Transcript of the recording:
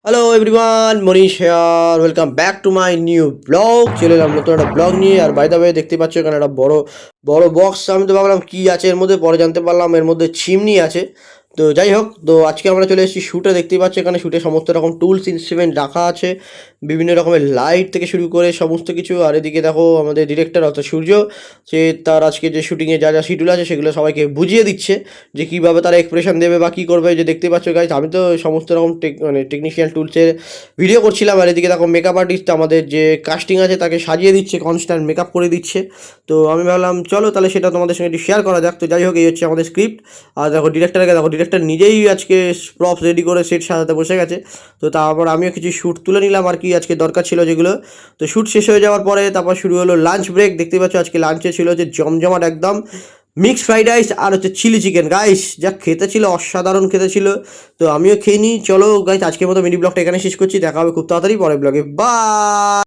Hello everyone, Manish here. Welcome back to my new blog. চলে এলাম নতুন একটা ব্লগ নিয়ে। আর বাই দ্য ওয়ে দেখতে পাচ্ছ এখানে একটা বড় বড় বক্স। আমি তো ভাবলাম কী আছে এর মধ্যে, পরে জানতে পারলাম এর মধ্যে চিমনি আছে। তো যাই হোক, তো আজকে আমরা চলে এসেছি শ্যুটে। দেখতেই পাচ্ছ এখানে শ্যুটে সমস্ত রকম টুলস ইনস্ট্রুমেন্ট রাখা আছে, বিভিন্ন রকমের লাইট থেকে শুরু করে সমস্ত কিছু। আর এদিকে দেখো আমাদের ডিরেক্টর অর্থাৎ সূর্য, সে তার আজকে যে শুটিংয়ে যা যা শিডিউল আছে সেগুলো সবাইকে বুঝিয়ে দিচ্ছে যে কীভাবে তারা এক্সপ্রেশন দেবে বা কী করবে। যে দেখতে পাচ্ছ গাইজ, আমি তো সমস্ত রকম টেকনিশিয়াল টুলসের ভিডিও করছিলাম। আর এদিকে দেখো মেকআপ আর্টিস্ট আমাদের যে কাস্টিং আছে তাকে সাজিয়ে দিচ্ছে, কনস্ট্যান্ট মেকআপ করে দিচ্ছে। তো আমি ভাবলাম চলো তাহলে সেটা তোমাদের সঙ্গে একটু শেয়ার করা যাক। তো যাই হোক, এই হচ্ছে আমাদের স্ক্রিপ্ট। আর দেখো ডিরেক্টরকে দেখো, ডিরেক্টর নিজেই আজকে প্রপস রেডি করে সেট সাজাতে বসে গেছে। তো তারপর আমিও কিছু শ্যুট তুলে নিলাম আর কি আজকে দরকার ছিল যেগুলো। তো শ্যুট শেষ হয়ে যাওয়ার পরে তারপর শুরু হলো লাঞ্চ ব্রেক। দেখতে পাচ্ছ আজকে লাঞ্চে ছিল যে জমজমাট একদম মিক্সড ফ্রাইড রাইস আর হচ্ছে চিলি চিকেন। গাইস যা খেতে ছিল, অসাধারণ খেতে ছিল। তো আমিও খেয়ে নিই। চলো গাইস, আজকের মতো মিনি ব্লগটা এখানে শেষ করছি। দেখা হবে খুব তাড়াতাড়ি পরের ব্লগে। বাই।